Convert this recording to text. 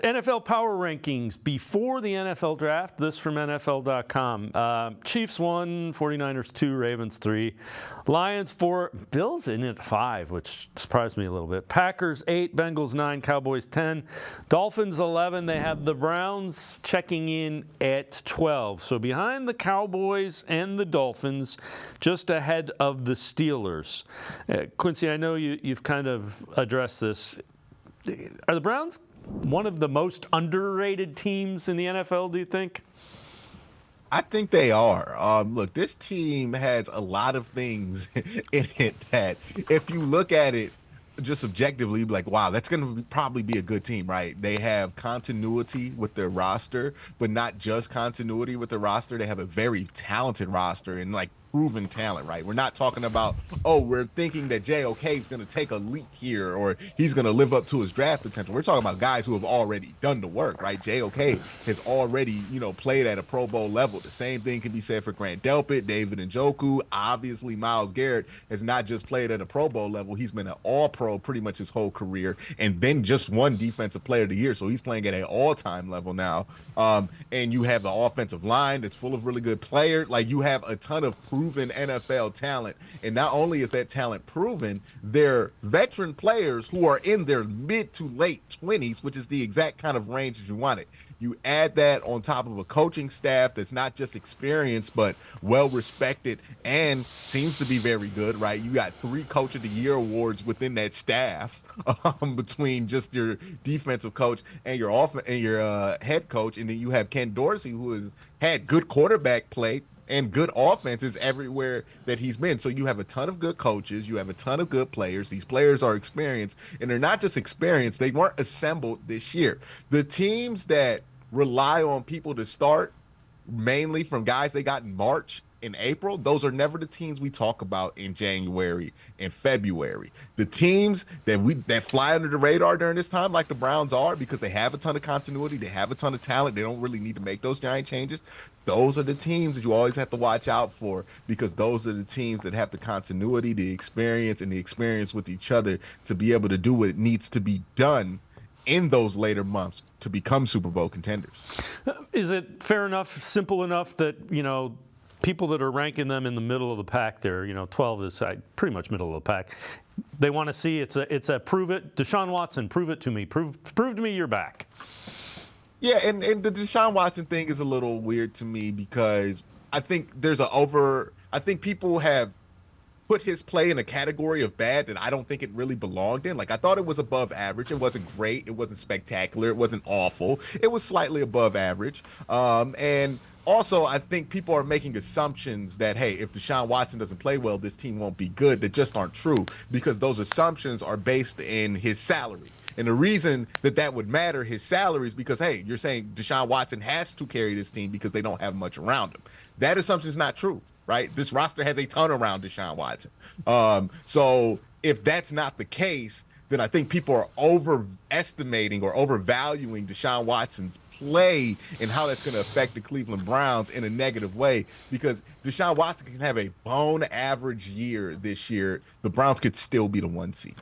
NFL power rankings before the NFL draft. This from NFL.com. Chiefs 1, 49ers 2, Ravens 3, Lions 4, Bills in at 5, which surprised me a little bit. Packers 8, Bengals 9, Cowboys 10, Dolphins 11. They have the Browns checking in at 12. So behind the Cowboys and the Dolphins, just ahead of the Steelers. Quincy, I know you've kind of addressed this. Are the Browns one of the most underrated teams in the NFL, do you think? I think they are. Look, this team has a lot of things in it that, if you look at it just objectively, you'd be like, wow, that's going to probably be a good team, right? They have continuity with their roster, but not just continuity with the roster. They have a very talented roster and like proven talent, right? We're not talking about, oh, we're thinking that JOK is going to take a leap here or he's going to live up to his draft potential. We're talking about guys who have already done the work, right? JOK has already, played at a Pro Bowl level. The same thing can be said for Grant Delpit, David Njoku. Obviously, Myles Garrett has not just played at a Pro Bowl level. He's been an all-pro pretty much his whole career and then just won Defensive Player of the Year. So he's playing at an all-time level now. And you have the offensive line that's full of really good players. Like, you have a ton of proven NFL talent. And not only is that talent proven, they're veteran players who are in their mid to late 20s, which is the exact kind of range that you wanted. You add that on top of a coaching staff that's not just experienced, but well-respected and seems to be very good, right? You got 3 Coach of the Year awards within that staff between just your defensive coach and your head coach. And then you have Ken Dorsey, who has had good quarterback play and good offenses everywhere that he's been. So you have a ton of good coaches. You have a ton of good players. These players are experienced, and they're not just experienced. They weren't assembled this year. The teams that rely on people to start, mainly from guys they got in March and April, those are never the teams we talk about in January and February. The teams that fly under the radar during this time, like the Browns are, because they have a ton of continuity, they have a ton of talent, they don't really need to make those giant changes. Those are the teams that you always have to watch out for, because those are the teams that have the continuity, the experience, and the experience with each other to be able to do what needs to be done in those later months to become Super Bowl contenders. Is it fair enough, simple enough that, people that are ranking them in the middle of the pack there, 12 is pretty much middle of the pack, they want to see it's a prove it. Deshaun Watson, prove it to me. Prove to me you're back. Yeah, and the Deshaun Watson thing is a little weird to me because I think I think people have put his play in a category of bad that I don't think it really belonged in. Like, I thought it was above average. It wasn't great. It wasn't spectacular. It wasn't awful. It was slightly above average. And also, I think people are making assumptions that, hey, if Deshaun Watson doesn't play well, this team won't be good, that just aren't true, because those assumptions are based in his salary. And the reason that would matter, his salary, is because, hey, you're saying Deshaun Watson has to carry this team because they don't have much around him. That assumption is not true, right? This roster has a ton around Deshaun Watson. So if that's not the case, then I think people are overestimating or overvaluing Deshaun Watson's play and how that's going to affect the Cleveland Browns in a negative way, because Deshaun Watson can have a bone average year this year. The Browns could still be the 1 seed.